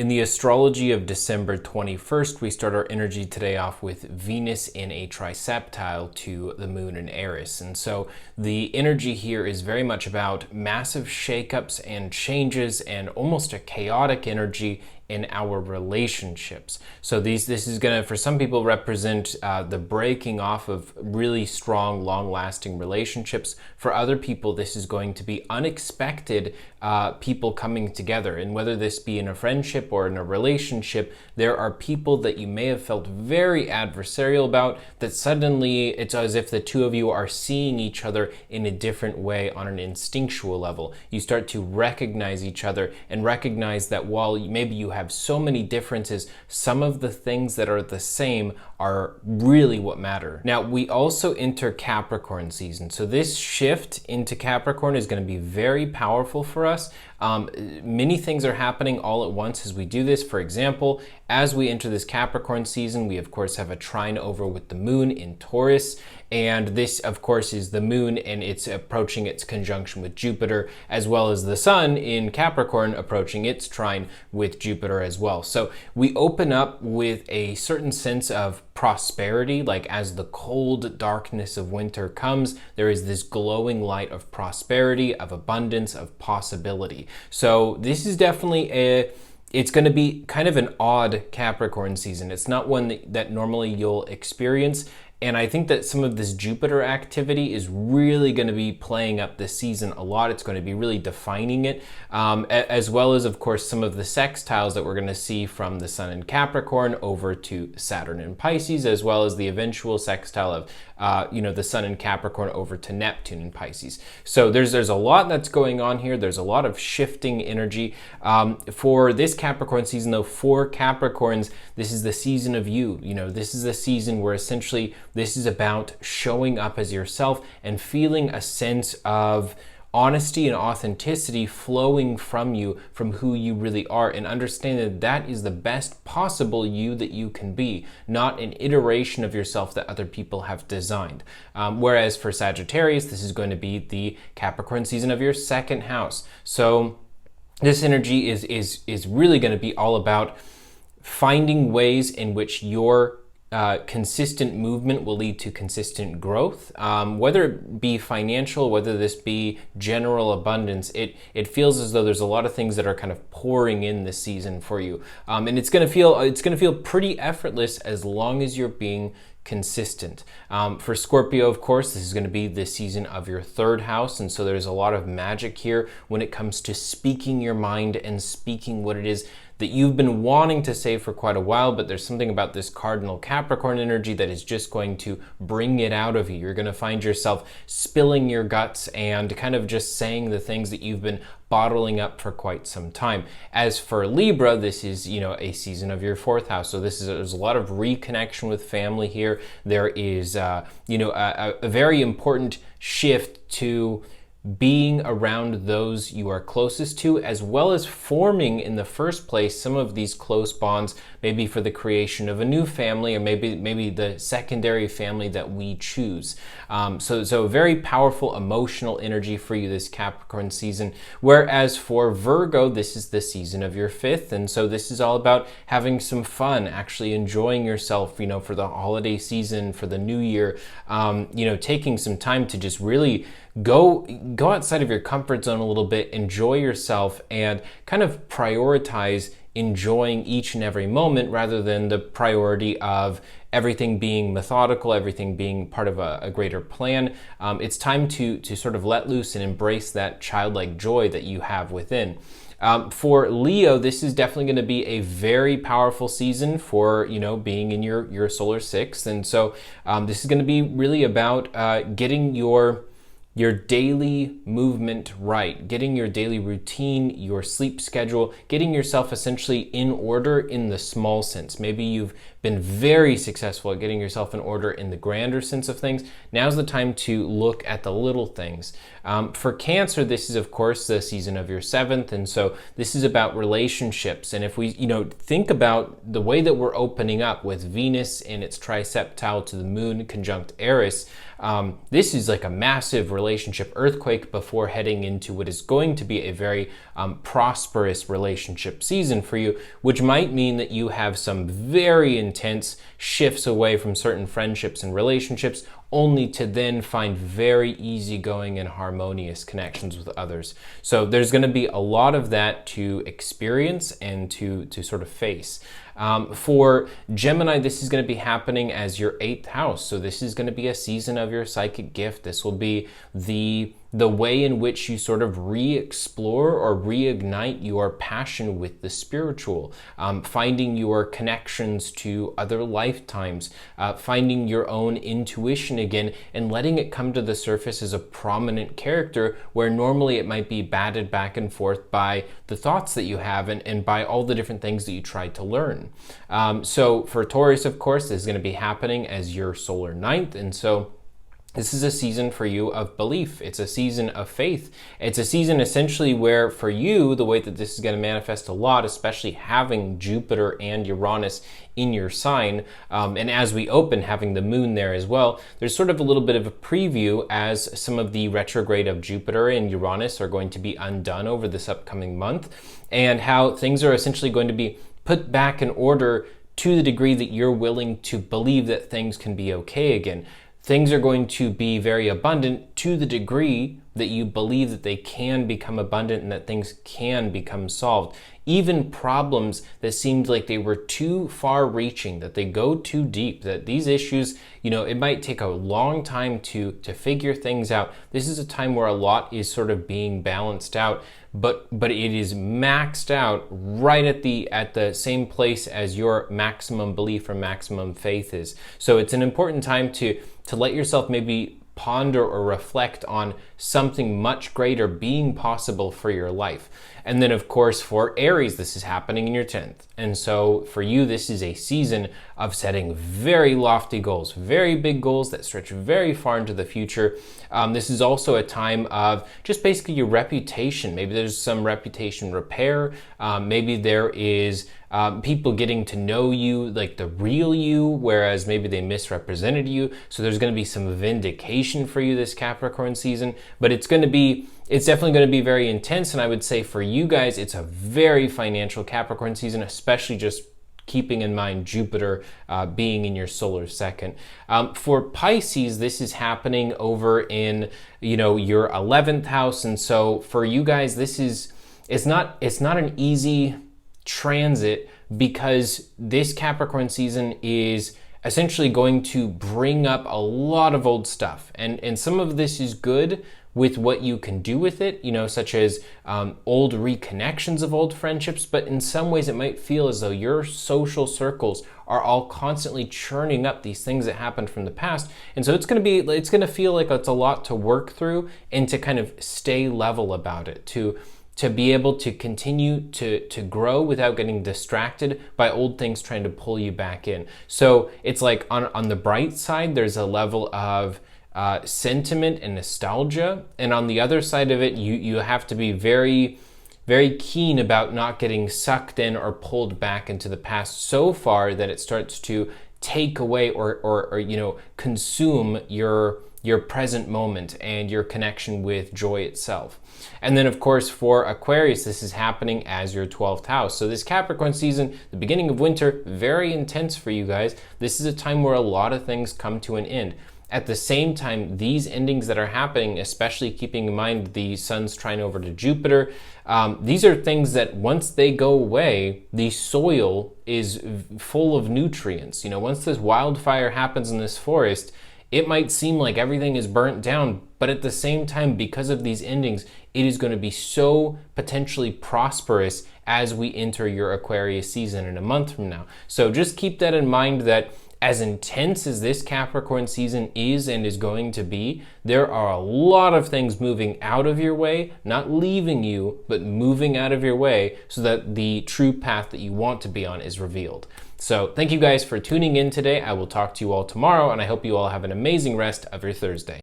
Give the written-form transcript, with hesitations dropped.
In the astrology of December 21st, we start our energy today off with Venus in a triseptile to the moon in Aries. And so the energy here is very much about massive shakeups and changes and almost a chaotic energy in our relationships. So this is going to, for some people, represent the breaking off of really strong, long-lasting relationships. For other people, this is going to be unexpected people coming together. And whether this be in a friendship or in a relationship, there are people that you may have felt very adversarial about that suddenly it's as if the two of you are seeing each other in a different way on an instinctual level. You start to recognize each other and recognize that while maybe you have so many differences, some of the things that are the same are really what matter. Now, we also enter Capricorn season. So this shift into Capricorn is going to be very powerful for us. Many things are happening all at once as we do this. For example, as we enter this Capricorn season, we of course have a trine over with the moon in Taurus. And this, of course, is the moon and it's approaching its conjunction with Jupiter, as well as the sun in Capricorn approaching its trine with Jupiter as well. So we open up with a certain sense of prosperity, like as the cold darkness of winter comes, there is this glowing light of prosperity, of abundance, of possibility. So this is definitely it's going to be kind of an odd Capricorn season. It's not one that normally you'll experience. And I think that some of this Jupiter activity is really going to be playing up this season a lot. It's going to be really defining it, as well as, of course, some of the sextiles that we're going to see from the Sun in Capricorn over to Saturn in Pisces, as well as the eventual sextile of, the Sun in Capricorn over to Neptune in Pisces. So there's a lot that's going on here. There's a lot of shifting energy. For this Capricorn season, though, for Capricorns, this is the season of you. This is the season where essentially this is about showing up as yourself and feeling a sense of honesty and authenticity flowing from you, from who you really are, and understand that that is the best possible you that you can be, not an iteration of yourself that other people have designed. Whereas for Sagittarius, this is going to be the Capricorn season of your second house. So this energy is really going to be all about finding ways in which your consistent movement will lead to consistent growth, whether it be financial, whether this be general abundance. It feels as though there's a lot of things that are kind of pouring in this season for you, and it's gonna feel pretty effortless as long as you're being consistent. For Scorpio, of course, this is going to be the season of your third house, and so there's a lot of magic here when it comes to speaking your mind and speaking what it is that you've been wanting to say for quite a while, but there's something about this cardinal Capricorn energy that is just going to bring it out of you. You're going to find yourself spilling your guts and kind of just saying the things that you've been bottling up for quite some time. As for Libra, this is, a season of your fourth house. So there's a lot of reconnection with family here. There is, a very important shift to being around those you are closest to, as well as forming in the first place some of these close bonds, maybe for the creation of a new family, or maybe the secondary family that we choose. So a very powerful emotional energy for you this Capricorn season. Whereas for Virgo, this is the season of your fifth, and so this is all about having some fun, actually enjoying yourself, for the holiday season, for the new year, taking some time to just really go outside of your comfort zone a little bit, enjoy yourself, and kind of prioritize enjoying each and every moment rather than the priority of everything being methodical, everything being part of a greater plan. It's time to sort of let loose and embrace that childlike joy that you have within. For Leo, this is definitely going to be a very powerful season for, being in your solar sixth. And so this is going to be really about getting your daily movement right, getting your daily routine, your sleep schedule, getting yourself essentially in order in the small sense. Maybe you've been very successful at getting yourself in order in the grander sense of things. Now's the time to look at the little things. For Cancer, this is of course the season of your seventh, and so this is about relationships. And if we, think about the way that we're opening up with Venus in its triseptile to the moon conjunct Eris, this is like a massive relationship earthquake before heading into what is going to be a very prosperous relationship season for you, which might mean that you have some very intense shifts away from certain friendships and relationships, only to then find very easygoing and harmonious connections with others. So there's going to be a lot of that to experience and to sort of face. For Gemini, this is going to be happening as your 8th house. So this is going to be a season of your psychic gift. This will be the way in which you sort of re-explore or reignite your passion with the spiritual, finding your connections to other lifetimes, finding your own intuition again, and letting it come to the surface as a prominent character where normally it might be batted back and forth by the thoughts that you have and by all the different things that you tried to learn. So for Taurus, of course, this is going to be happening as your solar 9th, and so this is a season for you of belief. It's a season of faith. It's a season essentially where for you, the way that this is going to manifest a lot, especially having Jupiter and Uranus in your sign, and as we open, having the moon there as well, there's sort of a little bit of a preview as some of the retrograde of Jupiter and Uranus are going to be undone over this upcoming month, and how things are essentially going to be put back in order to the degree that you're willing to believe that things can be okay again. Things are going to be very abundant to the degree that you believe that they can become abundant and that things can become solved. Even problems that seemed like they were too far reaching, that they go too deep, that these issues, it might take a long time to figure things out. This is a time where a lot is sort of being balanced out, but it is maxed out right at the same place as your maximum belief or maximum faith is. So it's an important time to let yourself maybe ponder or reflect on something much greater being possible for your life. And then of course for Aries, this is happening in your 10th. And so for you, this is a season of setting very lofty goals, very big goals that stretch very far into the future. This is also a time of just basically your reputation. Maybe there's some reputation repair. Maybe there is people getting to know you like the real you, whereas maybe they misrepresented you. So there's going to be some vindication for you this Capricorn season, but it's definitely going to be very intense. And I would say for you guys, it's a very financial Capricorn season, especially just keeping in mind Jupiter being in your solar second. For Pisces, this is happening over in, your 11th house. And so for you guys, it's not an easy transit, because this Capricorn season is essentially going to bring up a lot of old stuff, and some of this is good with what you can do with it, such as old reconnections of old friendships, but in some ways it might feel as though your social circles are all constantly churning up these things that happened from the past. And so it's going to feel like it's a lot to work through and to kind of stay level about it, to be able to continue to grow without getting distracted by old things trying to pull you back in. So it's like on the bright side, there's a level of sentiment and nostalgia. And on the other side of it, you have to be very, very keen about not getting sucked in or pulled back into the past so far that it starts to take away or consume your present moment and your connection with joy itself. And then of course for Aquarius, this is happening as your 12th house. So this Capricorn season, the beginning of winter, very intense for you guys. This is a time where a lot of things come to an end. At the same time, these endings that are happening, especially keeping in mind the sun's trine over to Jupiter, these are things that once they go away, the soil is full of nutrients. Once this wildfire happens in this forest, it might seem like everything is burnt down, but at the same time, because of these endings, it is going to be so potentially prosperous as we enter your Aquarius season in a month from now. So just keep that in mind, that as intense as this Capricorn season is and is going to be, there are a lot of things moving out of your way, not leaving you, but moving out of your way so that the true path that you want to be on is revealed. So thank you guys for tuning in today. I will talk to you all tomorrow, and I hope you all have an amazing rest of your Thursday.